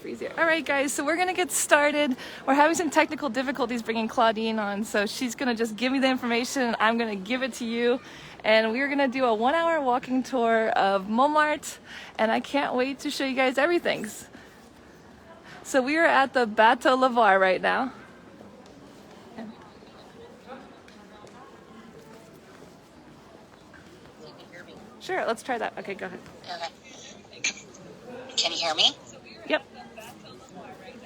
Freeze here. All right, guys, so we're going to get started. We're having some technical difficulties bringing Claudine on, so she's going to just give me the information, and I'm going to give it to you. And we're going to do a 1-hour walking tour of Montmartre, and I can't wait to show you guys everything. So we are at the Bateau Lavoir right now. Sure, let's try that. Okay, go ahead. Okay. Can you hear me? Yep.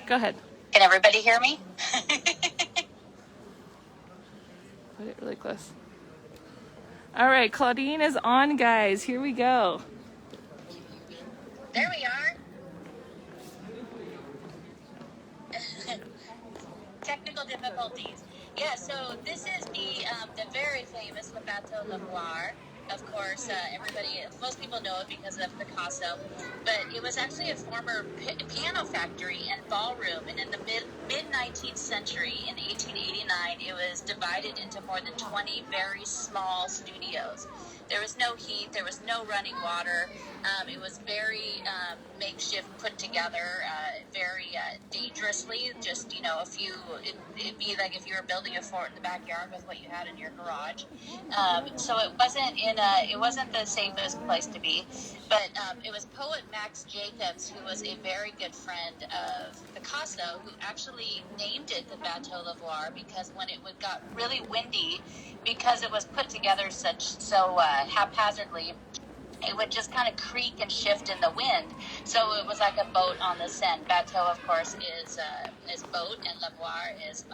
Go ahead. Can everybody hear me? Put it really close. All right, Claudine is on, guys. Here we go. There we are. Technical difficulties. Yeah, so this is the very famous Le Bateau Lavoir. Of course, most people know it because of Picasso, but it was actually a former piano factory and ballroom, and in the mid-19th century, in 1889, it was divided into more than 20 very small studios. There was no heat, there was no running water. It was very makeshift, put together, very dangerously. Just it'd be like if you were building a fort in the backyard with what you had in your garage. So it wasn't the safest place to be. But it was poet Max Jacobs, who was a very good friend of Picasso, who actually named it the Bateau Lavoir because when it got really windy, because it was put together so haphazardly, it would just kind of creak and shift in the wind. So it was like a boat on the Seine. Bateau, of course, is boat, and lavoir is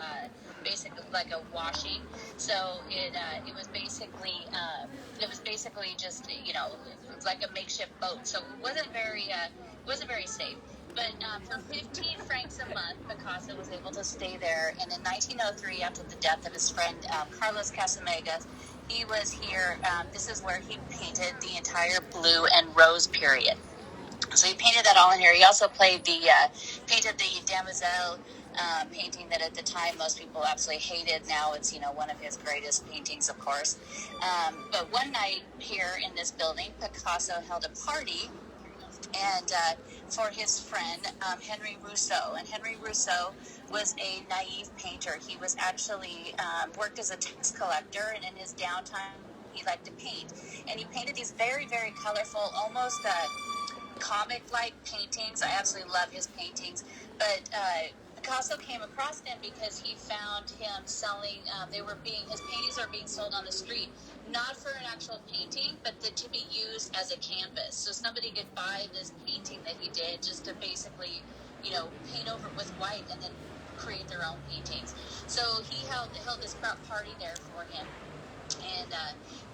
basically like a washing. So it was basically just like a makeshift boat. So it wasn't very safe. But for 15 francs a month, Picasso was able to stay there. And in 1903, after the death of his friend Carlos Casamegas, he was here. This is where he painted the entire blue and rose period. So he painted that all in here. He also painted the Demoiselle painting that at the time most people absolutely hated. Now it's one of his greatest paintings, of course. But one night here in this building, Picasso held a party. And for his friend, Henry Rousseau. And Henry Rousseau was a naive painter. He was actually worked as a tax collector, and in his downtime, he liked to paint. And he painted these very, very colorful, almost comic-like paintings. I absolutely love his paintings. But Picasso came across him because he found him selling, his paintings are being sold on the street, not for an actual painting, but to be used as a canvas. So somebody could buy this painting that he did just to basically, paint over it with white and then create their own paintings. So he held this party there for him in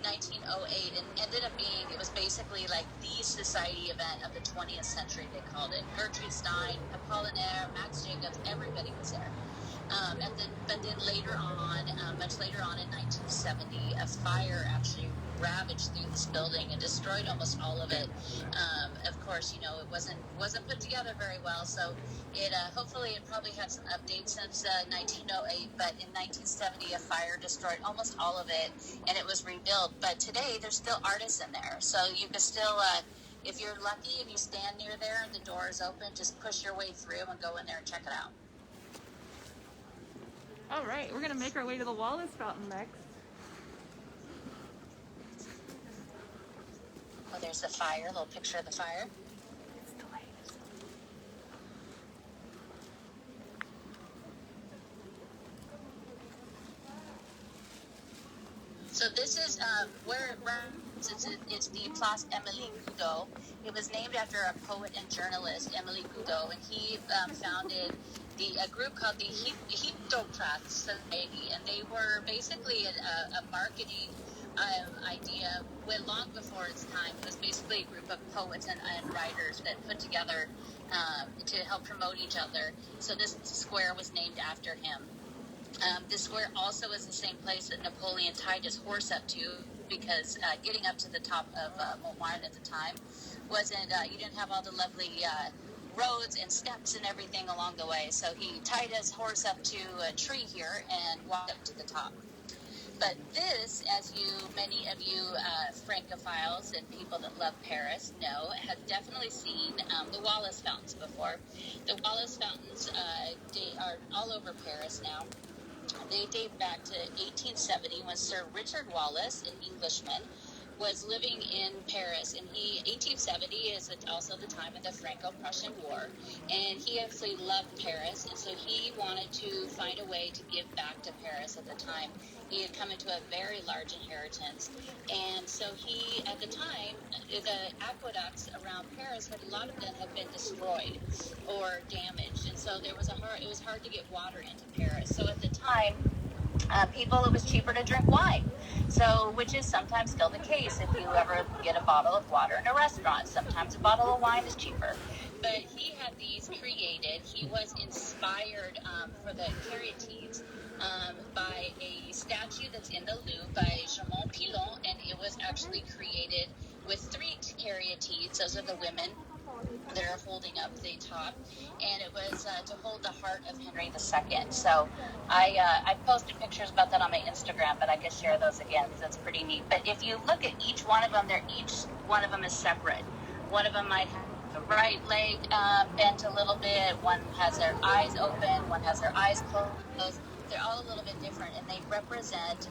1908, and ended up it was basically like the society event of the 20th century, they called it. Gertrude Stein, Apollinaire, Max Jacobs, everybody was there. But then later on, much later on in 1970, a fire actually ravaged through this building and destroyed almost all of it. Of course, it wasn't put together very well, so hopefully it probably had some updates since 1908, but in 1970 a fire destroyed almost all of it, and it was rebuilt. But today there's still artists in there, so you can still, if you're lucky and you stand near there and the door is open, just push your way through and go in there and check it out. All right, we're going to make our way to the Wallace Fountain next. Oh, there's the fire, a little picture of the fire. It's delayed. So this is where it's the Place Émilie Coudeau. It was named after a poet and journalist, Émilie Coudeau, and he founded a group called the Hypocrates Society, and they were basically a marketing idea long before its time. It was basically a group of poets and writers that put together to help promote each other. So this square was named after him. This square also is the same place that Napoleon tied his horse up to, because getting up to the top of Montmartre at the time you didn't have all the lovely roads and steps and everything along the way. So he tied his horse up to a tree here and walked up to the top. But this, as many of you Francophiles and people that love Paris know, have definitely seen the Wallace fountains before. The Wallace fountains are all over Paris now. They date back to 1870 when Sir Richard Wallace, an Englishman, was living in Paris, and 1870 is also the time of the Franco-Prussian War, and he actually loved Paris, and so he wanted to find a way to give back to Paris at the time. He had come into a very large inheritance, and so he, at the time, the aqueducts around Paris, a lot of them had been destroyed or damaged, and so it was hard to get water into Paris. So at the time, it was cheaper to drink wine. So, which is sometimes still the case if you ever get a bottle of water in a restaurant. Sometimes a bottle of wine is cheaper. But he had these created. He was inspired for the caryatides by a statue that's in the Louvre by Jean Pilon, and it was actually created with 3 caryatides. Those are the women that are holding up the top, and it was to hold the heart of Henry II. So I posted pictures about that on my Instagram, but I can share those again because it's pretty neat. But if you look at each one of them, each one of them is separate. One of them might have the right leg bent a little bit, one has their eyes open, one has their eyes closed. They're all a little bit different, and they represent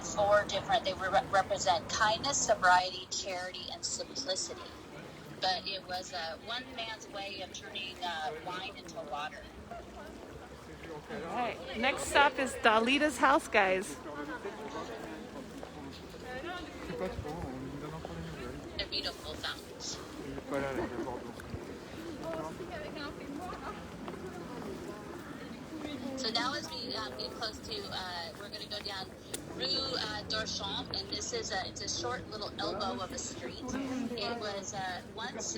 4 different, they represent kindness, sobriety, charity, and simplicity. But it was one man's way of turning wine into water. All right. Next stop is Dalida's house, guys. They're beautiful fountains. So now as we get close to, we're going to go down Rue d'Orchamps, and this is it's a short little elbow of a street. It was once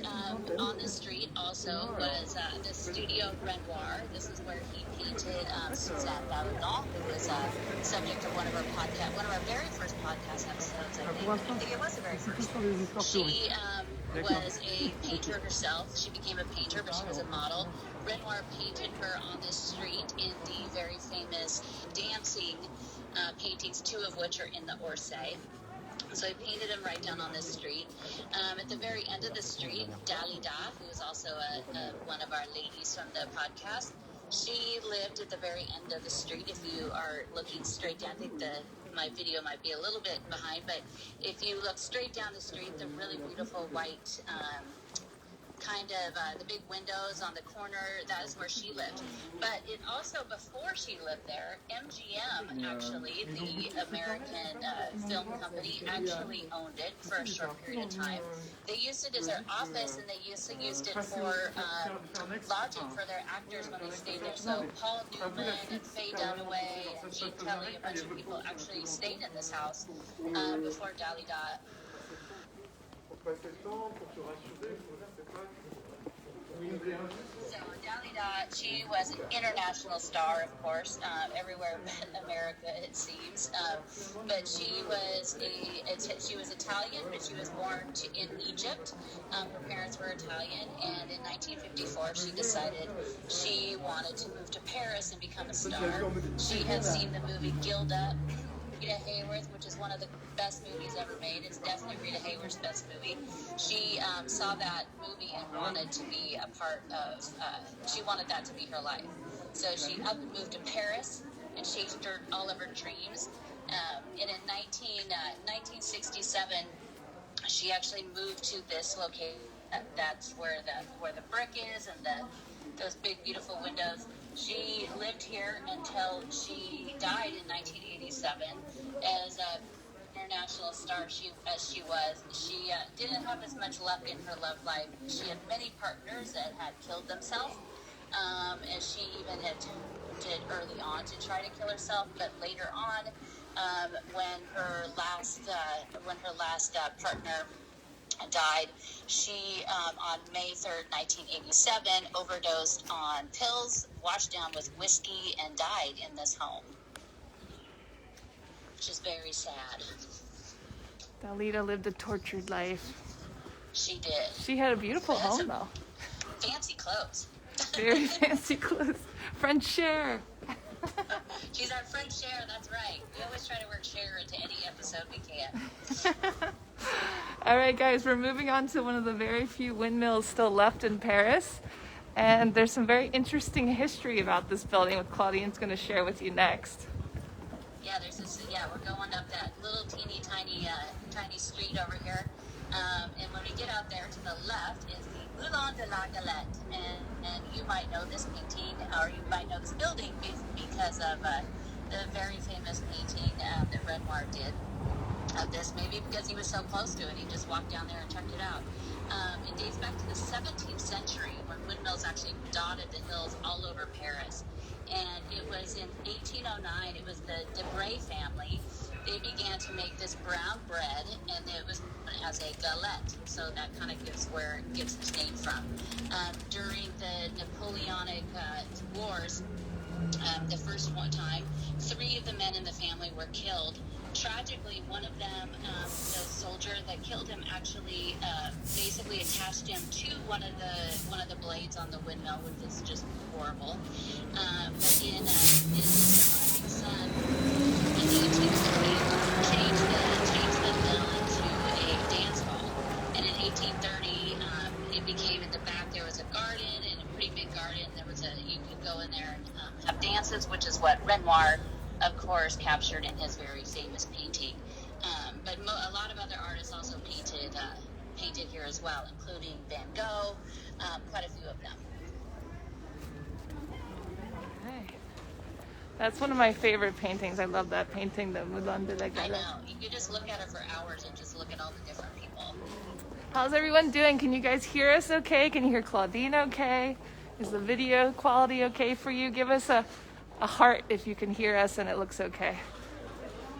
on the street also was the Studio Renoir. This is where he painted Suzanne Dalida, who was subject of one of our very first podcast episodes. I think it was the very first. She was a painter herself. She became a painter, but she was a model. Renoir painted her on this street in the very famous dancing paintings, 2 of which are in the Orsay. So he painted them right down on this street. At the very end of the street, Dalida, who is also one of our ladies from the podcast, she lived at the very end of the street. If you are looking straight down, I think my video might be a little bit behind, but if you look straight down the street, the really beautiful white the big windows on the corner, that is where she lived. But it also, before she lived there, MGM, actually, the American film company, actually owned it for a short period of time. They used it as their office, and they used it for lodging for their actors when they stayed there. So Paul Newman and Faye Dunaway and Gene Kelly, a bunch of people actually stayed in this house before Dalida. So Dalida, she was an international star, of course, everywhere but America, it seems. But she was Italian, but she was born in Egypt. Her parents were Italian, and in 1954, she decided she wanted to move to Paris and become a star. She had seen the movie Gilda. Rita Hayworth, which is one of the best movies ever made. It's definitely Rita Hayworth's best movie. She saw that movie and wanted to be a part of, she wanted that to be her life. So she up and moved to Paris and chased all of her dreams. And in 1967, she actually moved to this location. That's where the brick is and those big, beautiful windows. She lived here until she died in 1987 as an international star as she was. She didn't have as much luck in her love life. She had many partners that had killed themselves, and she even did early on to try to kill herself. But later on, when her last partner died, she on May 3rd, 1987, overdosed on pills, washed down with whiskey, and died in this home, which is very sad. Dalida lived a tortured life. She did. She had a beautiful home, though. Fancy clothes. Very fancy clothes. French chair. She She's our friend Cher, that's right. We always try to work Cher into any episode we can. All right, guys, we're moving on to one of the very few windmills still left in Paris. And there's some very interesting history about this building, which Claudine's going to share with you next. Yeah, there's this. Yeah, we're going up that little teeny tiny street over here, and when we get out there to the left is the Moulin de la Galette, and you might know this painting, or you might know this building because of the very famous painting that Renoir did of this. Maybe because he was so close to it, he just walked down there and checked it out. It dates back to the 17th century when windmills actually dotted the hills all over Paris. And it was in 1809, it was the Debray family. They began to make this brown bread, and it was known as a galette. So that kind of gives where it gets its name from. During the Napoleonic Wars, the first one time, 3 of the men in the family were killed. Tragically, one of them, the soldier that killed him, actually basically attached him to one of the blades on the windmill, which is just horrible. But in his surviving son, in the 1830s, changed the mill into a dance hall. And in 1830, it became in the back there was a garden, and a pretty big garden. You could go in there and have dances, which is what Renoir, of course, captured in his very famous painting. But a lot of other artists also painted here as well, including Van Gogh, quite a few of them. Okay. That's one of my favorite paintings. I love that painting, the Moulin de la Galette. I know. You could just look at it for hours and just look at all the different people. How's everyone doing? Can you guys hear us okay? Can you hear Claudine okay? Is the video quality okay for you? Give us a heart if you can hear us and it looks okay.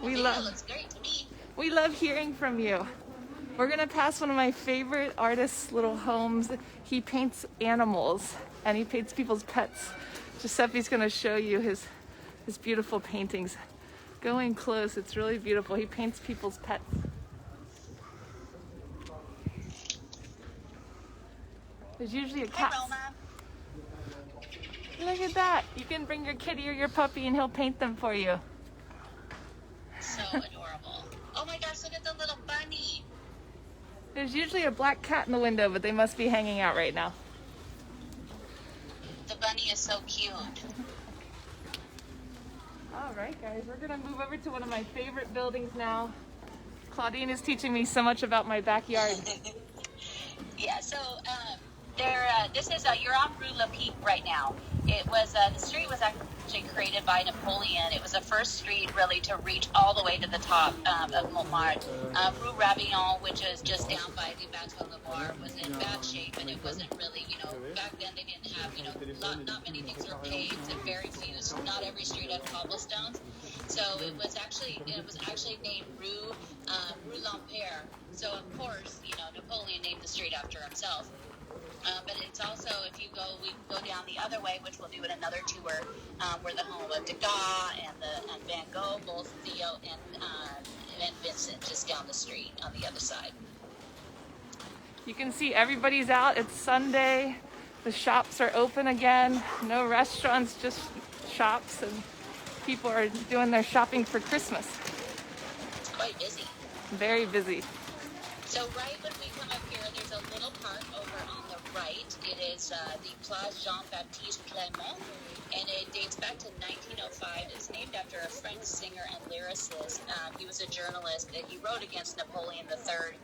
It looks great to me. We love hearing from you. We're gonna pass one of my favorite artists' little homes. He paints animals and he paints people's pets. Giuseppe's gonna show you his beautiful paintings. Going close, it's really beautiful. He paints people's pets. There's usually a cat. Hey, Roma. Look at that. You can bring your kitty or your puppy and he'll paint them for you. So adorable. Oh my gosh, look at the little bunny. There's usually a black cat in the window, but they must be hanging out right now. The bunny is so cute. All right, guys, we're gonna move over to one of my favorite buildings now. Claudine is teaching me so much about my backyard. Yeah, so this is you're on Rue La Pique right now. It was the street was actually created by Napoleon. It was the first street really to reach all the way to the top of Montmartre. Rue Ravillon, which is just down by the Bateau Lavoir, was in bad shape, and it wasn't really, back then they didn't have, not many things were paved, and very few. So not every street had cobblestones. So it was actually named Rue Lampere. So of course, Napoleon named the street after himself. But it's also, we go down the other way, which we'll do in another tour, we're the home of Degas and Van Gogh, both Theo and Vincent, just down the street on the other side. You can see everybody's out. It's Sunday. The shops are open again. No restaurants, just shops, and people are doing their shopping for Christmas. It's quite busy. Very busy. So right when we come up here, there's a little park over on the right. It is the Place Jean-Baptiste Clément, and it dates back to 1905. It's named after a French singer and lyricist. He was a journalist, and he wrote against Napoleon III,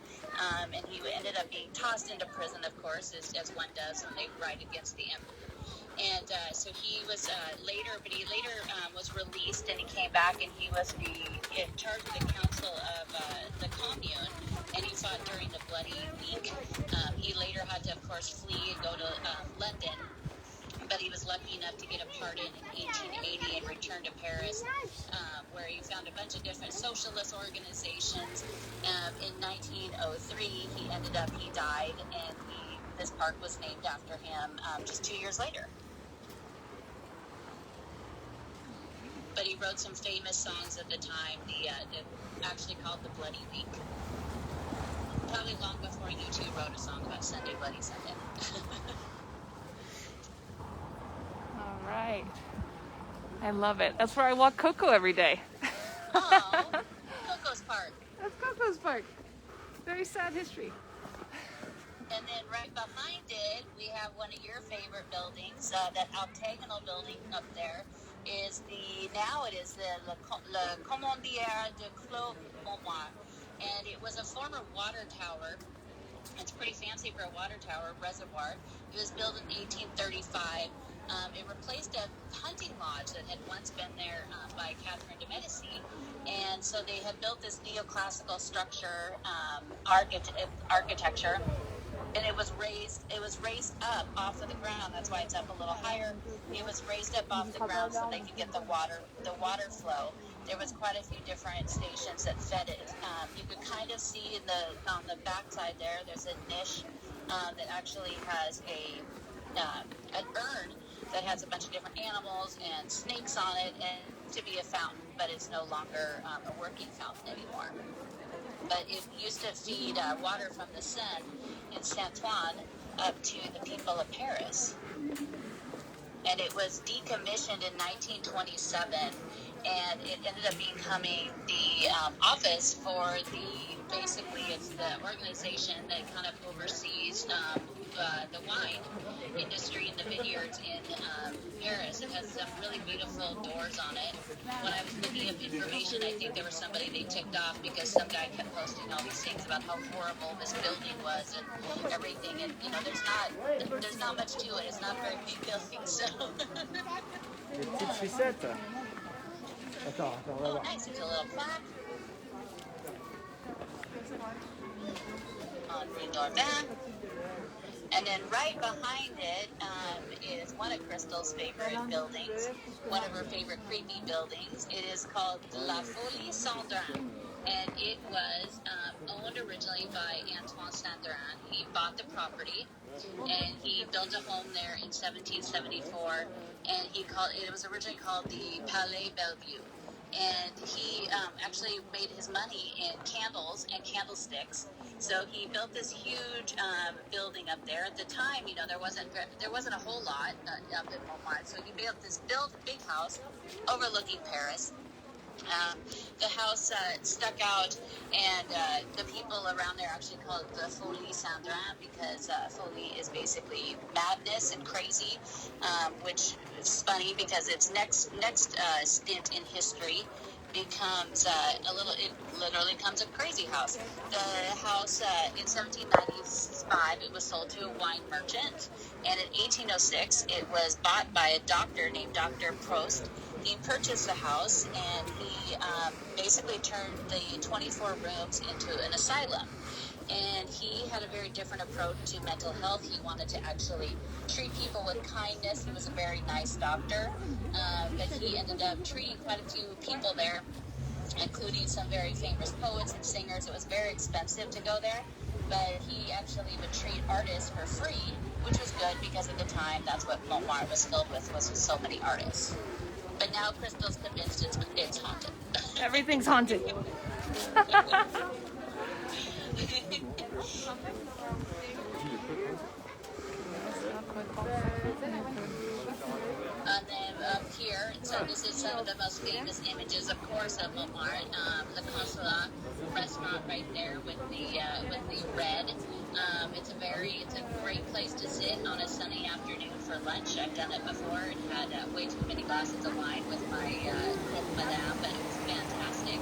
and he ended up being tossed into prison, of course, as one does when they write against the emperor. And so he was later was released, and he came back, and he was in charge of the council of the Commune, and he fought during the Bloody Week. He later had to, of course, flee and go to London, but he was lucky enough to get a pardon in 1880 and return to Paris, where he found a bunch of different socialist organizations. In 1903, he died, and this park was named after him just 2 years later. But he wrote some famous songs at the time, actually called the Bloody Week. Probably long before you two wrote a song about Sunday, Bloody Sunday. All right. I love it. That's where I walk Coco every day. Oh, Coco's Park. That's Coco's Park. Very sad history. And then right behind it, we have one of your favorite buildings. That octagonal building up there is the Le Commandière de Clos Montmartre. And it was a former water tower. It's pretty fancy for a water tower, reservoir. It was built in 1835. It replaced a hunting lodge that had once been there by Catherine de Medici. And so they had built this neoclassical structure, architecture. And it was raised up off of the ground. That's why it's up a little higher. It was raised up off the ground so they could get the water flow. There was quite a few different stations that fed it. You could kind of see on the backside there, there's a niche that actually has an urn that has a bunch of different animals and snakes on it, and to be a fountain, but it's no longer a working fountain anymore. But it used to feed water from the Seine in Saint-Ouen up to the people of Paris. And it was decommissioned in 1927, and it ended up becoming the office for it's the organization that kind of oversees the wine industry and the vineyards in Paris. It has some really beautiful doors on it. When I was looking up information, I think there was somebody they ticked off because some guy kept posting all these things about how horrible this building was and everything. And there's not much to it. It's not a very big building, so. Des petites sucettes. Attends, on va Oh, voir. nice. There's a little plaque on Rue Dorvin. And then right behind it is one of Krystal's favorite buildings, one of her favorite creepy buildings. It is called La Folie Saint-Dran, and it was owned originally by Antoine Saint-Dran. He bought the property, and he built a home there in 1774, and it was originally called the Palais Bellevue. And he actually made his money in candles and candlesticks. So he built this huge building up there. At the time, there wasn't a whole lot up in Montmartre. So he built this big house overlooking Paris. The house stuck out, and the people around there actually call it the Folie Saint-Dran because folie is basically madness and crazy, which is funny because its next stint in history becomes it literally becomes a crazy house. The house in 1795, it was sold to a wine merchant, and in 1806 it was bought by a doctor named Dr. Prost. He purchased the house, and he basically turned the 24 rooms into an asylum. And he had a very different approach to mental health. He wanted to actually treat people with kindness. He was a very nice doctor, but he ended up treating quite a few people there, including some very famous poets and singers. It was very expensive to go there, but he actually would treat artists for free, which was good because at the time that's what Montmartre was filled with, was so many artists. But now Krystal's convinced it's haunted. Everything's haunted. And then up here, so this is some of the most famous images, of course, of Montmartre. The Consulat restaurant right there with the red. It's a great place to sit on a sunny afternoon for lunch. I've done it before and had way too many glasses of wine with my madame, but it was fantastic.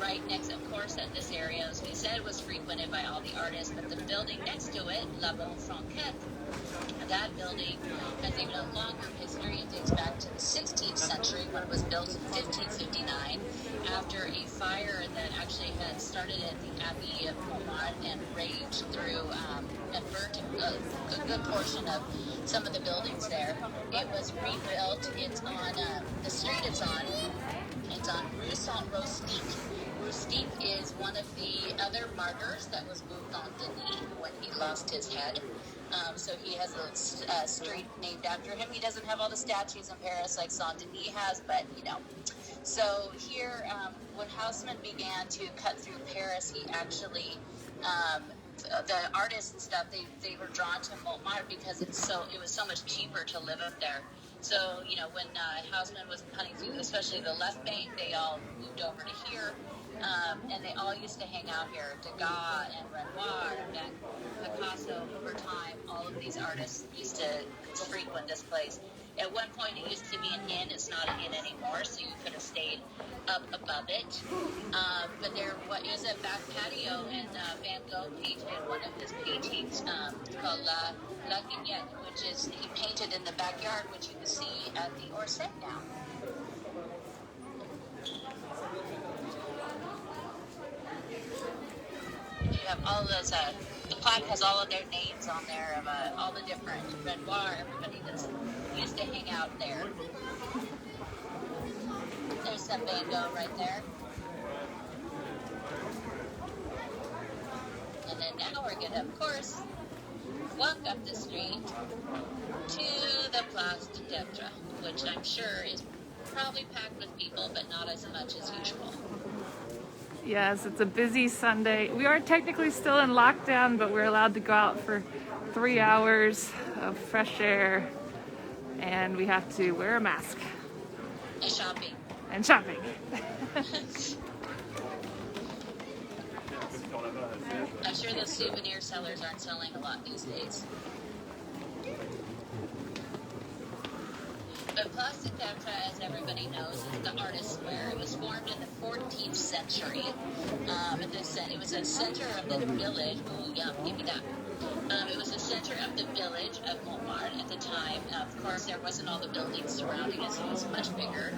Right next, of course, at this area, as we said, was frequented by all the artists, but the building next to it, La Bonne Franquette, that building has even a longer history. It dates back to the 16th century when it was built in 1559 after a fire that actually had started at the Abbey of Montmartre and raged through and burnt a good portion of some of the buildings there. It was rebuilt. It's on the street it's on Rue Saint-Rustique. Rustique is one of the other martyrs that was moved on Denis when he lost his head. So he has a street named after him. He doesn't have all the statues in Paris like Saint-Denis has, but So here, when Haussmann began to cut through Paris, he actually the artists and stuff, they were drawn to Montmartre because it was so much cheaper to live up there. So, you know, when Haussmann was hunting through, especially the left bank, they all moved over to here. And they all used to hang out here. Degas and Renoir and Picasso, over time, all of these artists used to frequent this place. At one point, it used to be an inn. It's not an inn anymore, so you could have stayed up above it. But there is a back patio, and Van Gogh painted one of his paintings called La Vignette, which is he painted in the backyard, which you can see at the Orsay now. You have all those, the plaque has all of their names on there of all the different Renoir, everybody that's used to hang out there. There's some Van Gogh right there. And then now we're going to, of course, walk up the street to the Place de Detre, which I'm sure is probably packed with people, but not as much as usual. Yes, it's a busy Sunday. We are technically still in lockdown, but we're allowed to go out for 3 hours of fresh air, and we have to wear a mask. And shopping. And shopping. I'm sure the souvenir sellers aren't selling a lot these days. But Place de Detre, as everybody knows, is the artist's square. It was formed in the 14th century. It was a center of the village. Oh, yum, give me that. It was the center of the village of Montmartre at the time. Of course, there wasn't all the buildings surrounding it, so it was much bigger.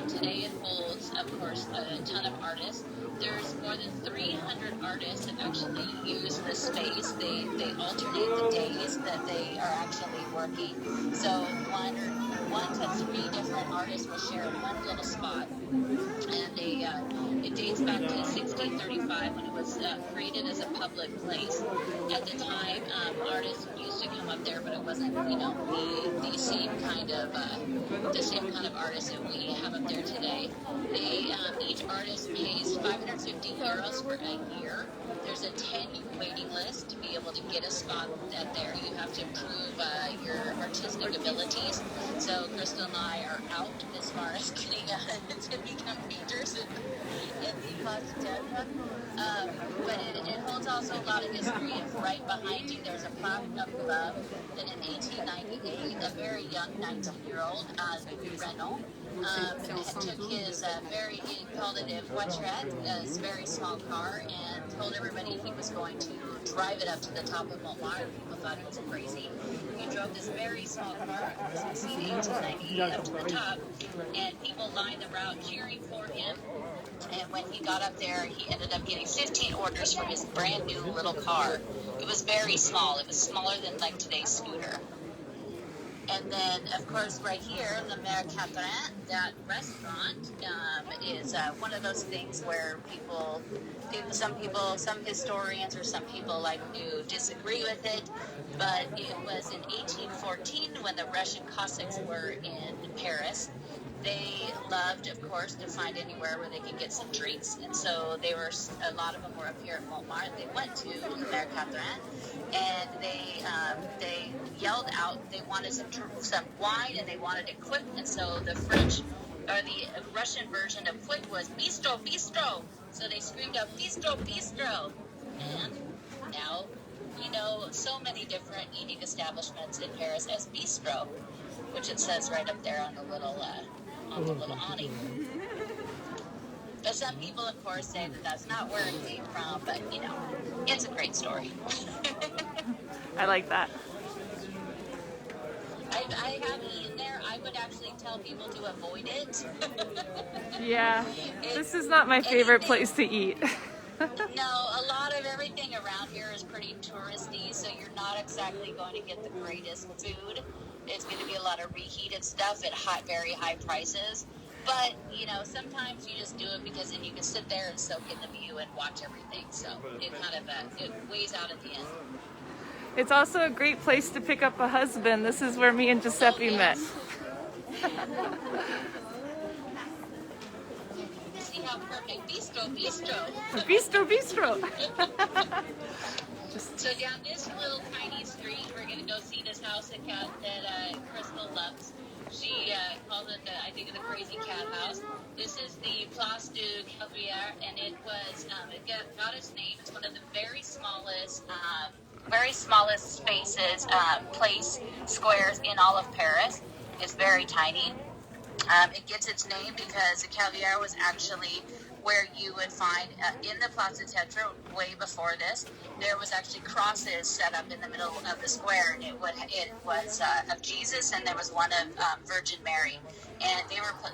Today it holds, of course, a ton of artists. There's more than 300 artists that actually use the space. They alternate the days that they are actually working. So one to three different artists will share one little spot. And it dates back to 1635 when it was created as a public place. At the time, artists used to come up there, but it wasn't, the same kind of artists that we have up there today. Each artist pays 550 euros for a year. There's a 10-year waiting list to be able to get a spot up there. You have to prove your artistic abilities. So Krystal and I are out as far as getting to become painters in the Place de Detre. But it holds also a lot of history. Right behind you, there's a plaque up above that in 1898, a very young 19-year-old, Renaud, took his he called it a voiturette, his very small car, and told everybody he was going to drive it up to the top of Montmartre. People thought he was crazy. He drove this very small car, as you see, 1898 up to the top, and people lined the route cheering for him. And when he got up there, he ended up getting 15 orders for his brand new little car. It was very small. It was smaller than like today's scooter. And then, of course, right here, Le Mer Catherine, that restaurant is one of those things where some historians or some people like to disagree with it, but it was in 1814 when the Russian Cossacks were in Paris. They loved, of course, to find anywhere where they could get some drinks, and so a lot of them were up here at Montmartre. They went to Le Mer Catherine, and they yelled out they wanted some wine, and they wanted it quick, and so the French, or the Russian version of quick was bistro, bistro. So they screamed out bistro, bistro, and now so many different eating establishments in Paris as bistro, which it says right up there on the little awning. But some people, of course, say that that's not where it came from, but it's a great story. I like that. I haven't eaten there. I would actually tell people to avoid it. Yeah, this is not my favorite place to eat. No, a lot of everything around here is pretty touristy, so you're not exactly going to get the greatest food. It's going to be a lot of reheated stuff at very high prices. But, sometimes you just do it because then you can sit there and soak in the view and watch everything. So it kind of it weighs out at the end. It's also a great place to pick up a husband. This is where me and Giuseppe met. See how perfect bistro, bistro. Bistro, bistro. So down this little tiny street, we're gonna go see this house that Krystal loves. She calls it I think the crazy cat house. This is the Place du Calvaire, and it was it got its name. It's one of the very smallest spaces, squares in all of Paris. It's very tiny. It gets its name because the Calvaire was actually where you would find in the Plaza Tetra way before this, there was actually crosses set up in the middle of the square, and it was of Jesus, and there was one of Virgin Mary, and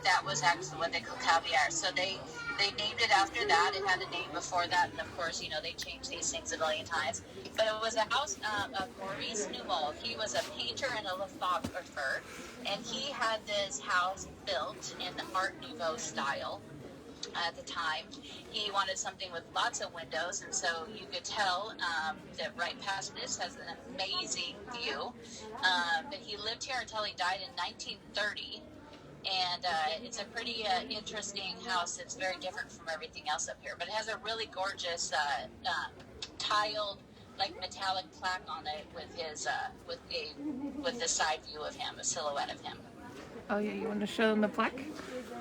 that was actually what they call Calvaire. So they named it after that. It had a name before that, and of course, they change these things a million times. But it was a house of Maurice Nouveau. He was a painter and a lithographer, and he had this house built in the Art Nouveau style. At the time, he wanted something with lots of windows, and so you could tell that right past this has an amazing view. But he lived here until he died in 1930, and it's a pretty interesting house. It's very different from everything else up here, but it has a really gorgeous tiled, like metallic plaque on it with his with the side view of him, a silhouette of him. Oh yeah, you want to show them the plaque?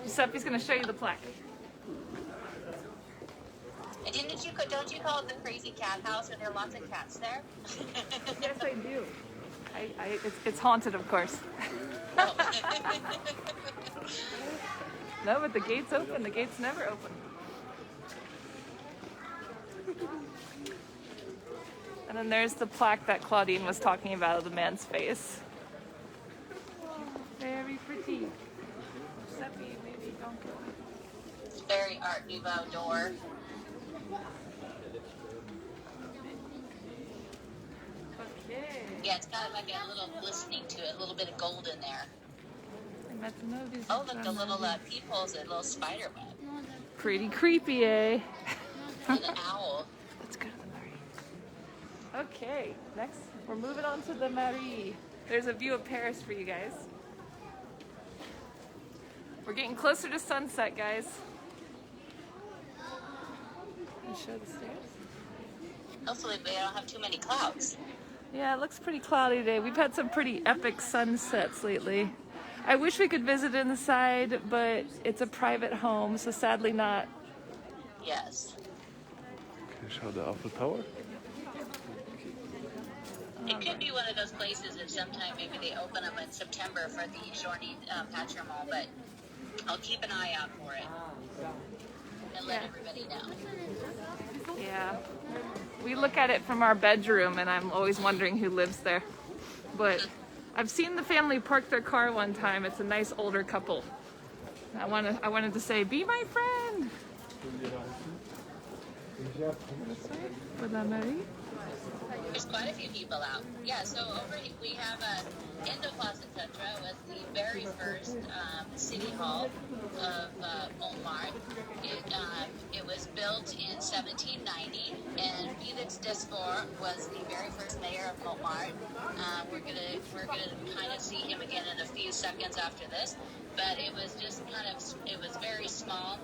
Giuseppe's going to show you the plaque. Don't you call it the crazy cat house? Are there lots of cats there? Yes, I do. It's haunted, of course. Oh. No, but the gate's open. The gate's never open. And then there's the plaque that Claudine was talking about of the man's face. Very pretty. Giuseppe, maybe don't go. It's very Art Nouveau door. Okay. Yeah, it's got like a little glistening to it, a little bit of gold in there. Oh, look, the little peepholes, a little spider web. Pretty creepy, eh? And an owl. Let's go to the Marie. Okay, next we're moving on to the Marie. There's a view of Paris for you guys. We're getting closer to sunset, guys. Can you show the stairs? Hopefully we don't have too many clouds. Yeah, it looks pretty cloudy today. We've had some pretty epic sunsets lately. I wish we could visit inside, but it's a private home, so sadly not. Yes. Can you show the Eiffel Tower? It could be one of those places that sometime maybe they open them in September for the Journée Patrimonial, but I'll keep an eye out for it and let everybody know. Yeah. We look at it from our bedroom, and I'm always wondering who lives there. But I've seen the family park their car one time. It's a nice older couple. I wanted to say, be my friend. With la Marie. There's quite a few people out. Yeah, so over we have in the Plaza Tetra was the very first city hall of Montmartre. It was built in 1790, and Felix Desfour was the very first mayor of Montmartre. We're gonna kind of see him again in a few seconds after this, but it was very small.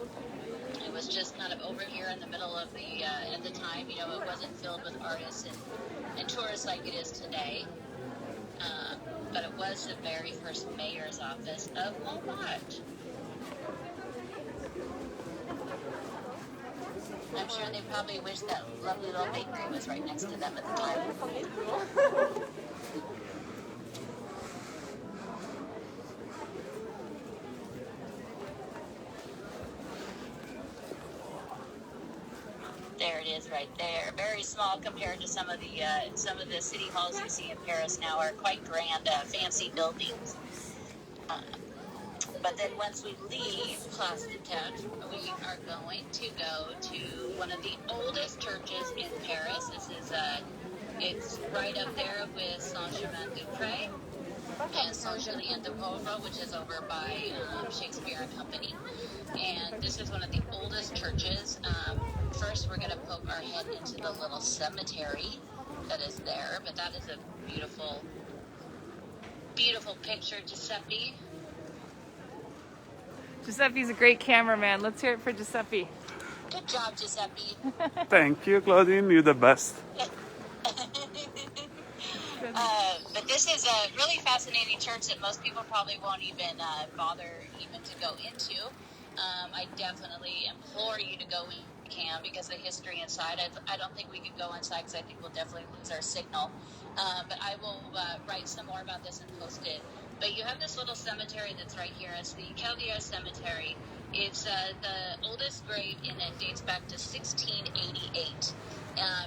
It was just kind of over here in the middle of at the time, it wasn't filled with artists and tourists like it is today. But it was the very first mayor's office of Montmartre. I'm sure they probably wish that lovely little bakery was right next to them at the time. There it is, right there. Very small compared to some of the city halls you see in Paris now are quite grand, fancy buildings. But then once we leave Place du Tetre, we are going to go to one of the oldest churches in Paris. This is it's right up there with Saint-Germain-des-Prés and Saint-Julien-de-Pauvre, which is over by Shakespeare and Company. And this is one of the oldest churches. First, we're going to poke our head into the little cemetery that is there, but that is a beautiful, beautiful picture, Giuseppe. Giuseppe's a great cameraman. Let's hear it for Giuseppe. Good job, Giuseppe. Thank you, Claudine. You're the best. But this is a really fascinating church that most people probably won't even bother even to go into. I definitely implore you to go in if you can, because the history inside. I don't think we could go inside because I think we'll definitely lose our signal. But I will write some more about this and post it. But you have this little cemetery that's right here. It's the Caldera Cemetery. It's the oldest grave, and it dates back to 1688.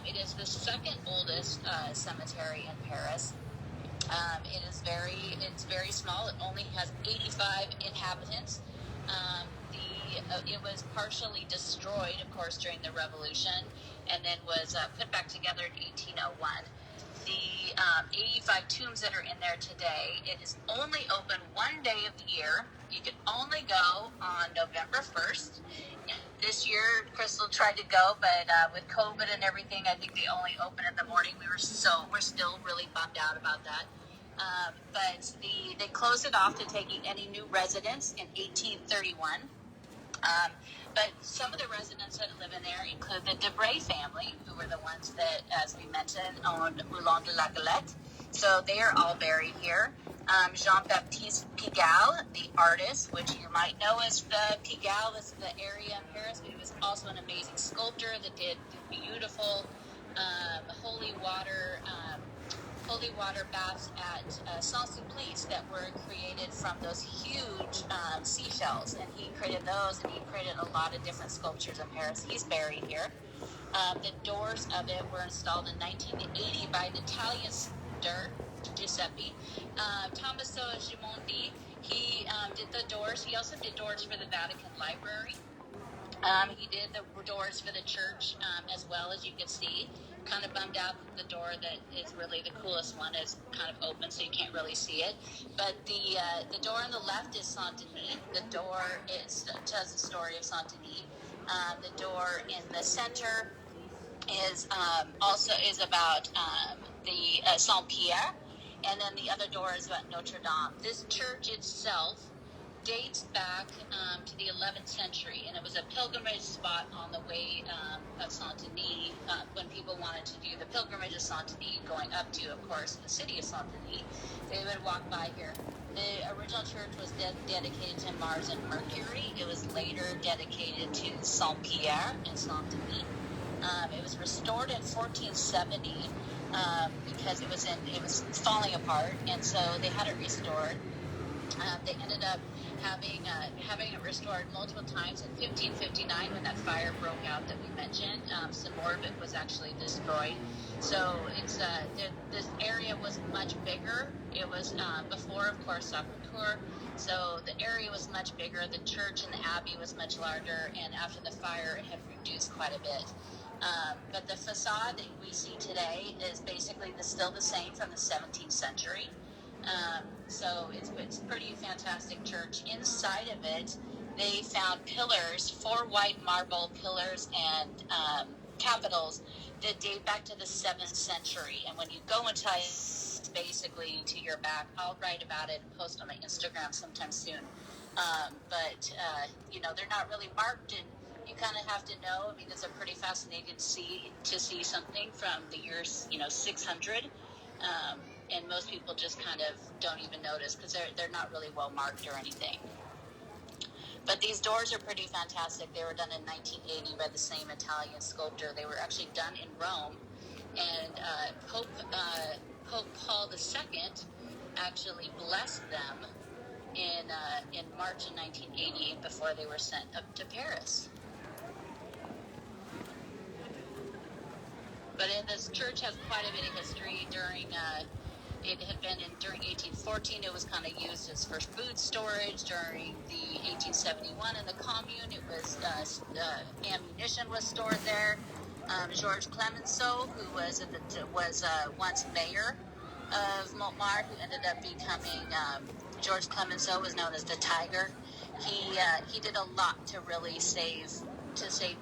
It is the second oldest cemetery in Paris. It's very small. It only has 85 inhabitants. It was partially destroyed, of course, during the Revolution, and then was put back together in 1801. The 85 tombs that are in there today, it is only open one day of the year. You can only go on November 1st. This year, Krystal tried to go, but with COVID and everything, I think they only open in the morning. We're still really bummed out about that. But they closed it off to taking any new residents in 1831. But some of the residents that live in there include the Debray family, who were the ones that, as we mentioned, owned Moulin de la Galette. So they are all buried here. Jean-Baptiste Pigalle, the artist, which you might know as the Pigalle, is the area in Paris, but he was also an amazing sculptor that did beautiful holy water baths at Saint-Sulpice that were created from those huge seashells, and he created those, and he created a lot of different sculptures in Paris. He's buried here. The doors of it were installed in 1980 by an Italian sculptor, Giuseppe. Tommaso Gimondi, he did the doors. He also did doors for the Vatican Library. He did the doors for the church as well, as you can see. Kind of bummed out that the door that is really the coolest one is kind of open, so you can't really see it. But the door on the left is Saint Denis. The door tells the story of Saint Denis. The door in the center is about the Saint Pierre, and then the other door is about Notre Dame. This church itself dates back to the 11th century, and it was a pilgrimage spot on the way of Saint-Denis when people wanted to do the pilgrimage of Saint-Denis, going up to, of course, the city of Saint-Denis. They would walk by here. The original church was dedicated to Mars and Mercury. It was later dedicated to Saint-Pierre and Saint-Denis. It was restored in 1470 because it was falling apart, and so they had it restored. They ended up having it restored multiple times. In 1559, when that fire broke out that we mentioned, some more of it was actually destroyed. So it's this area was much bigger. It was before, of course, Sacré-Cœur. So the area was much bigger. The church and the abbey was much larger, and after the fire, it had reduced quite a bit. But the facade that we see today is basically still the same from the 17th century. So it's pretty fantastic church. Inside of it, they found pillars, 4 white marble pillars and capitals that date back to the 7th century. And when you go inside, basically to your back, I'll write about it and post on my Instagram sometime soon. But they're not really marked, and you kind of have to know. I mean, it's a pretty fascinating to see something from the year 600. And most people just kind of don't even notice because they're not really well marked or anything. But these doors are pretty fantastic. They were done in 1980 by the same Italian sculptor. They were actually done in Rome, and Pope Paul II actually blessed them in March of 1980 before they were sent up to Paris. But this church has quite a bit of history. It had been during 1814. It was kind of used as for food storage. During the 1871 in the Commune, it was ammunition was stored there. Georges Clemenceau, who was once mayor of Montmartre, who ended up becoming Georges Clemenceau, was known as the Tiger. He did a lot to really save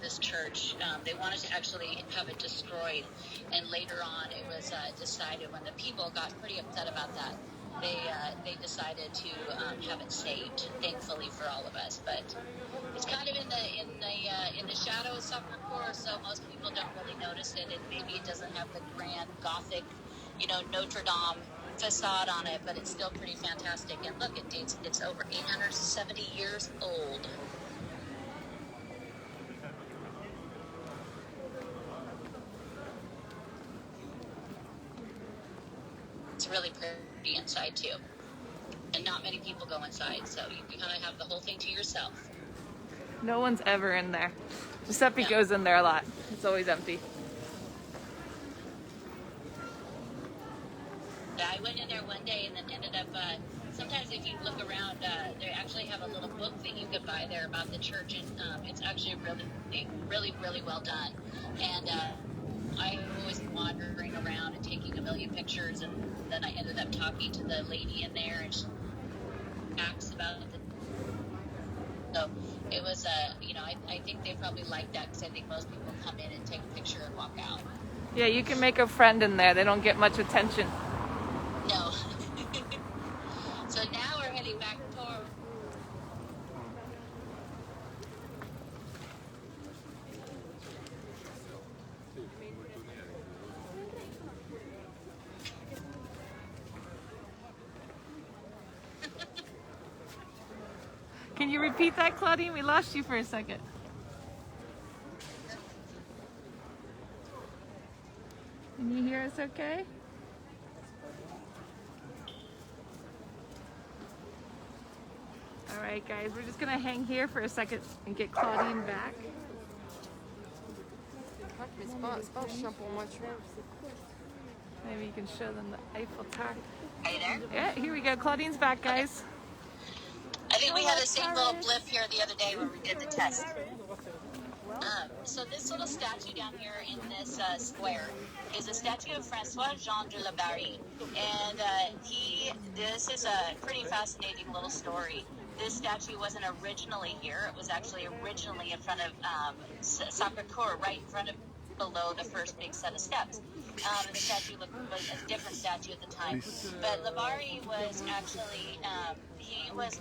this church. They wanted to actually have it destroyed, and later on it was decided, when the people got pretty upset about that, they decided to have it saved, thankfully for all of us. But it's kind of in the shadow of Sacré-Cœur, so most people don't really notice it, and maybe it doesn't have the grand Gothic Notre Dame facade on it, but it's still pretty fantastic. And look, it dates, it's over 870 years old. It's really pretty inside too. And not many people go inside, so you kind of have the whole thing to yourself. No one's ever in there. Giuseppe No. goes in there a lot. It's always empty. I went in there one day and then ended up, sometimes if you look around, they actually have a little book that you could buy there about the church, and it's actually really well done. And I was wandering around and taking a million pictures, and then I ended up talking to the lady in there, and she asked about it. So it was, I think they probably like that, because I think most people come in and take a picture and walk out. Yeah, you can make a friend in there. They don't get much attention. No. So now we're heading back toward. Can you repeat that, Claudine? We lost you for a second. Can you hear us okay? All right, guys, we're just gonna hang here for a second and get Claudine back. Maybe you can show them the Eiffel Tower. Are you there? Yeah, here we go. Claudine's back, guys. I think we had the same little blip here the other day when we did the test. So this little statue down here in this square is a statue of Francois Jean de la Barrie, and this is a pretty fascinating little story. This statue wasn't originally here. It was actually originally in front of Sacré-Cœur, right in front of below the first big set of steps. The statue was a different statue at the time. But La Barrie was actually, he was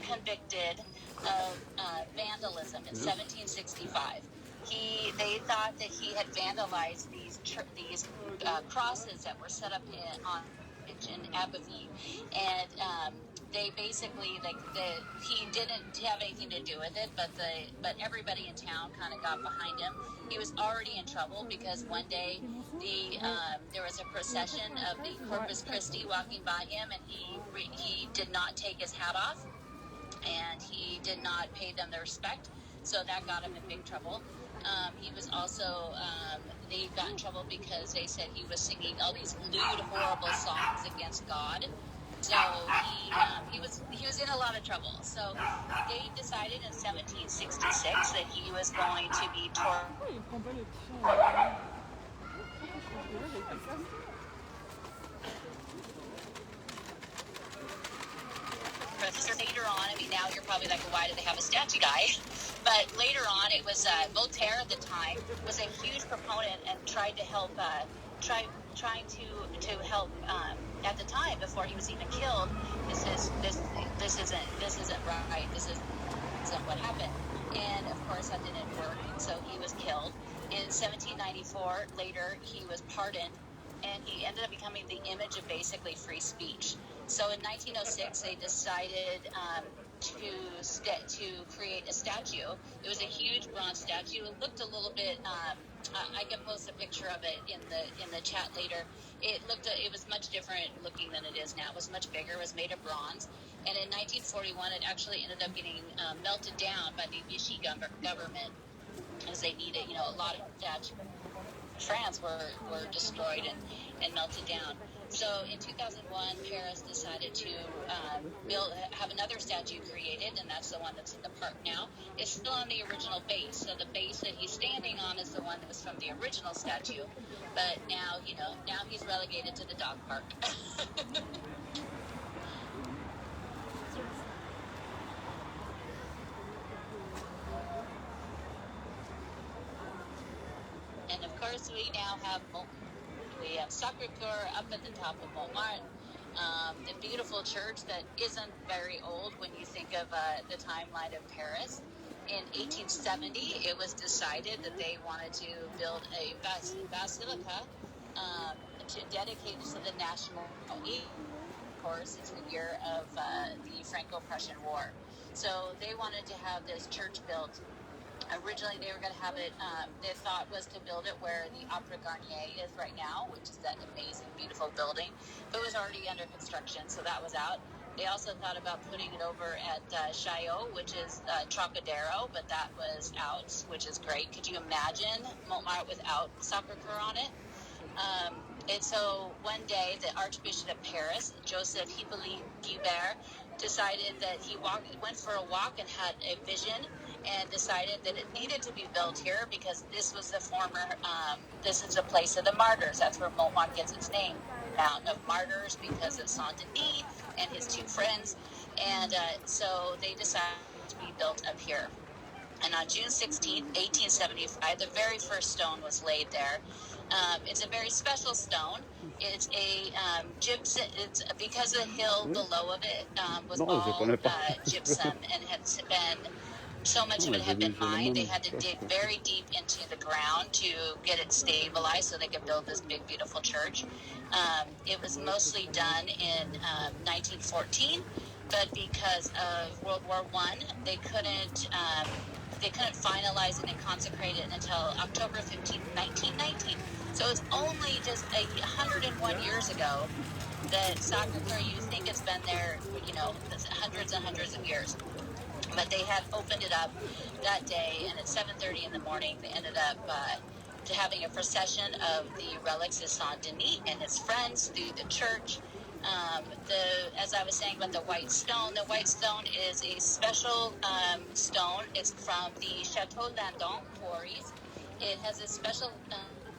convicted of vandalism in 1765. They thought that he had vandalized these crosses that were set up in Abbeville, and they basically he didn't have anything to do with it, but everybody in town kind of got behind him. He was already in trouble because one day there was a procession of the Corpus Christi walking by him, and he did not take his hat off, and he did not pay them their respect, so that got him in big trouble. He was also, they got in trouble because they said he was singing all these lewd, horrible songs against God. So he was in a lot of trouble. So they decided in 1766 that he was going to be Later on, I mean, now you're probably like, well, why do they have a statue guy? But later on, it was Voltaire at the time was a huge proponent and tried to help, trying to help at the time before he was even killed. This isn't right. This isn't what happened. And of course, that didn't work. So he was killed. In 1794, later he was pardoned, and he ended up becoming the image of basically free speech. So in 1906, they decided to create a statue. It was a huge bronze statue. It looked a little bit. I can post a picture of it in the chat later. It was much different looking than it is now. It was much bigger. It was made of bronze. And in 1941, it actually ended up getting melted down by the Vichy government, as they needed. A lot of statues in France were destroyed and melted down. So in 2001, Paris decided to have another statue created, and that's the one that's in the park now. It's still on the original base, so the base that he's standing on is the one that was from the original statue. But now, now he's relegated to the dog park. And of course, we now have we have Sacré-Cœur up at the top of Montmartre, the beautiful church that isn't very old when you think of the timeline of Paris. In 1870, it was decided that they wanted to build a basilica to dedicate it to the national. Of course, it's the year of the Franco-Prussian War. So they wanted to have this church built. Originally, they were going to have it, their thought was to build it where the Opera Garnier is right now, which is that amazing, beautiful building. But it was already under construction, so that was out. They also thought about putting it over at Chaillot, which is Trocadero, but that was out, which is great. Could you imagine Montmartre without Sacré-Cœur on it? And so one day, the Archbishop of Paris, Joseph Hippolyte Guibert, decided that he went for a walk and had a vision and decided that it needed to be built here because this was the former, this is the place of the martyrs. That's where Montmartre gets its name, Mountain of Martyrs, because of Saint-Denis and his two friends. And so they decided to be built up here. And on June 16th, 1875, the very first stone was laid there. It's a very special stone. It's a gypsum. It's because the hill below of it was all gypsum and had been, so much of it had been mined. They had to dig very deep into the ground to get it stabilized so they could build this big, beautiful church. It was mostly done in 1914, but because of World War I, they couldn't finalize it and consecrate it until October 15th, 1919. So it's only just 101 years ago that Sacré-Cœur, you think it's been there, hundreds and hundreds of years. But they had opened it up that day, and at 7:30 in the morning, they ended up having a procession of the relics of Saint-Denis and his friends through the church. As I was saying about the white stone is a special stone. It's from the Chateau Landon quarries. It has a special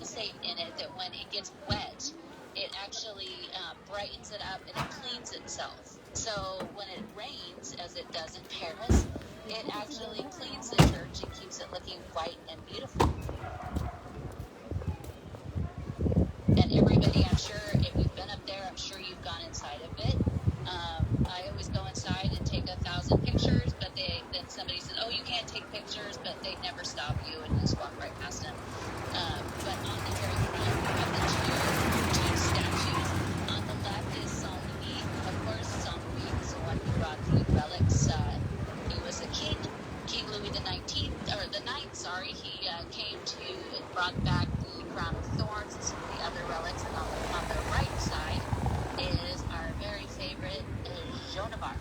state in it that when it gets wet, it actually brightens it up and it cleans itself. So when it rains, as it does in Paris, it actually cleans the church and keeps it looking white and beautiful. And everybody, I'm sure, if you've been up there, I'm sure you've gone inside of it. I always go inside and take 1,000 pictures, but then somebody says, oh, you can't take pictures, but they never stop you and just walk right past them. But on the very front, you have the two statues. On the left is Saint-Louis. Of course, Saint-Louis is the one who brought the relics. He was a king, King Louis the 19th, or the 9th, sorry. He came to and brought back the crown of thorns and some of the other relics. And on the right side is our very favorite Joan of Arc.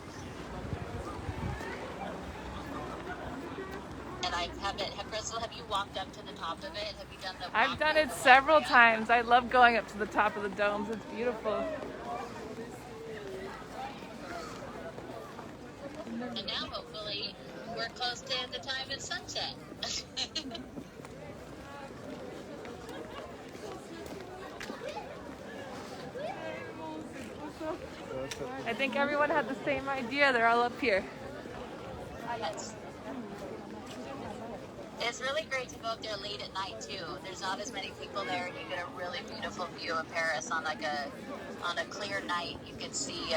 And Krystal, have you walked up to the top of it? Have you done the I've done it several times. I love going up to the top of the domes. It's beautiful. And now, hopefully, we're close to the time of sunset. I think everyone had the same idea. They're all up here. Yes. It's really great to go up there late at night too. There's not as many people there, and you get a really beautiful view of Paris on a clear night. You can see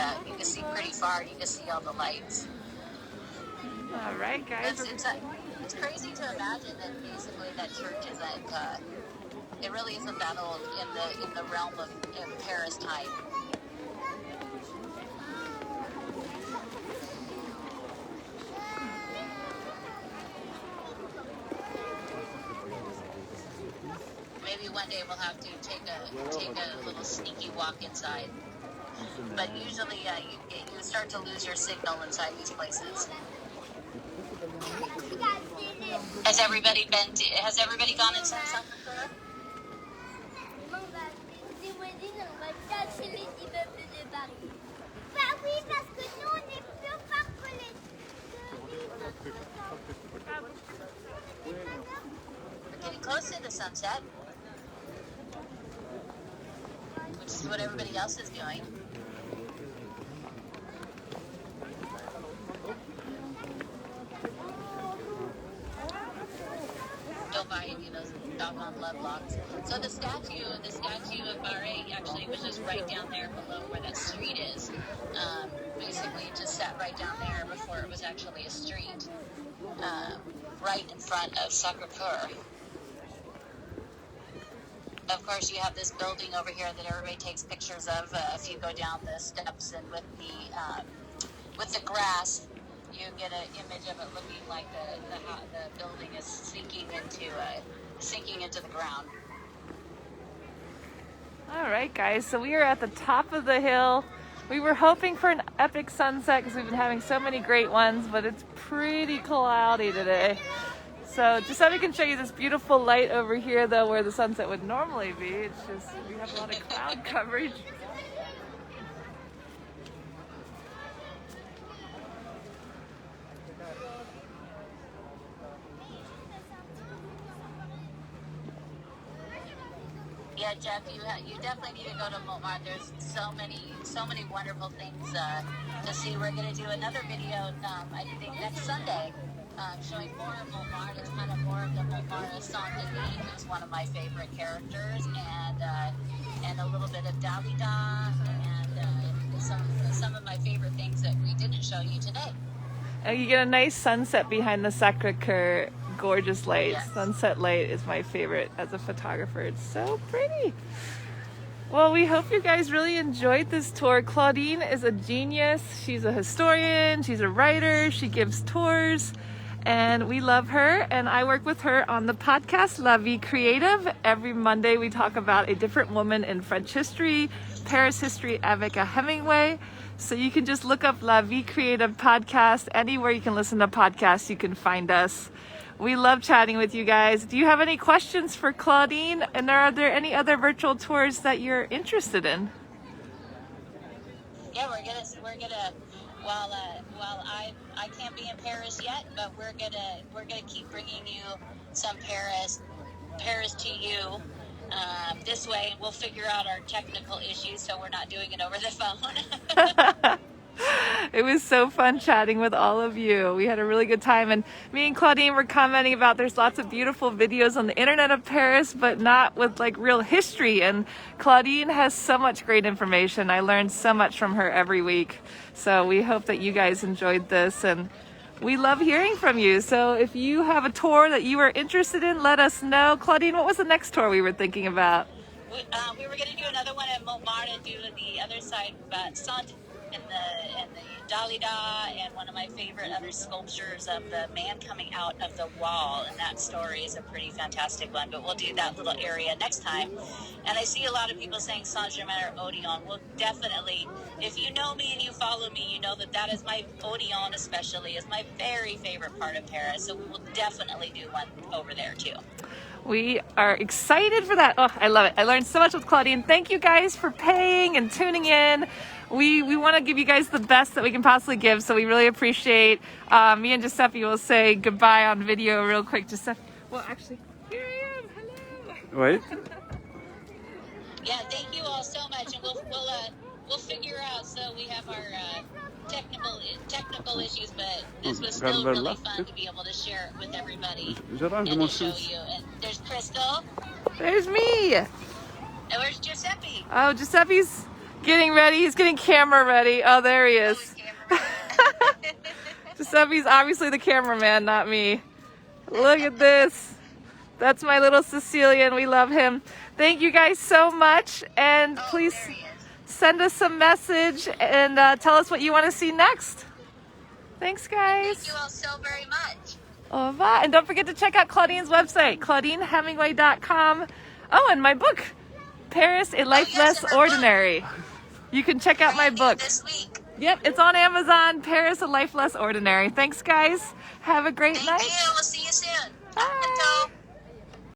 pretty far. You can see all the lights. All right, guys. It's crazy to imagine that basically that church isn't. It really isn't that old in the realm of Paris time. Maybe one day we'll have to take a little sneaky walk inside. But usually you start to lose your signal inside these places. Has everybody gone inside Sacré-Cœur? We're getting close to the sunset, which is what everybody else is doing. Don't buy any of those doggone love locks. So the statue of Barre actually was just right down there below where that street is. Basically, it just sat right down there before it was actually a street, right in front of Sacré-Cœur. of course, you have this building over here that everybody takes pictures of. If you go down the steps and with the grass, you get an image of it looking like the building is sinking into the ground. All right, guys, so we are at the top of the hill. We were hoping for an epic sunset because we've been having so many great ones, but it's pretty cloudy today. So just so we can show you this beautiful light over here, though, where the sunset would normally be. It's just, we have a lot of cloud coverage. Yeah, Jeff, you definitely need to go to Montmartre. There's so many wonderful things to see. We're going to do another video, I think next Sunday, showing more of Montmartre. It's kind of more of the Montmartre Saint-Denis, who's one of my favorite characters, and a little bit of Dalida, and some of my favorite things that we didn't show you today. You get a nice sunset behind the Sacre-Cœur. Gorgeous light. Yes. Sunset light is my favorite as a photographer. It's so pretty. Well, we hope you guys really enjoyed this tour. Claudine is a genius. She's a historian. She's a writer. She gives tours. And we love her. And I work with her on the podcast La Vie Creative. Every Monday we talk about a different woman in French history, Paris history avec a Hemingway. So you can just look up La Vie Creative podcast. Anywhere you can listen to podcasts, you can find us. We love chatting with you guys. Do you have any questions for Claudine? And are there any other virtual tours that you're interested in? Yeah, we're gonna. While I can't be in Paris yet, but we're gonna keep bringing you some Paris to you. This way, we'll figure out our technical issues, so we're not doing it over the phone. It was so fun chatting with all of you. We had a really good time, and me and Claudine were commenting about there's lots of beautiful videos on the internet of Paris, but not with like real history. And Claudine has so much great information. I learned so much from her every week. So we hope that you guys enjoyed this, and we love hearing from you. So if you have a tour that you are interested in, let us know. Claudine, what was the next tour we were thinking about? We were going to do another one at Montmartre, do the other side, but Saint and the Dalida, and one of my favorite other sculptures of the man coming out of the wall, and that story is a pretty fantastic one, but we'll do that little area next time. And I see a lot of people saying Saint-Germain or Odeon. Well, definitely, if you know me and you follow me, you know that is my Odeon especially, is my very favorite part of Paris, so we'll definitely do one over there too. We are excited for that. Oh, I love it. I learned so much with Claudine. Thank you guys for paying and tuning in. We want to give you guys the best that we can possibly give, so we really appreciate. Me and Giuseppe will say goodbye on video real quick. Giuseppe, well, actually, here I am. Hello. Wait. Yeah, thank you all so much, and we'll figure out. So we have our technical issues, but this was still really fun to be able to share it with everybody and to show you. And there's Krystal. There's me. And where's Giuseppe? Oh, Giuseppe's getting ready. He's getting camera ready. Oh, there he is. Giuseppe's obviously the cameraman, not me. Look at this. That's my little Sicilian. We love him. Thank you guys so much. And please send us some message and tell us what you want to see next. Thanks, guys. Thank you all so very much. Au revoir. And don't forget to check out Claudine's website, ClaudineHemingway.com. Oh, and my book, Paris, A Life Less Ordinary. You can check out my book. This week. Yep, it's on Amazon, Paris, A Life Less Ordinary. Thanks, guys. Have a great night. Thank you. We'll see you soon. Bye.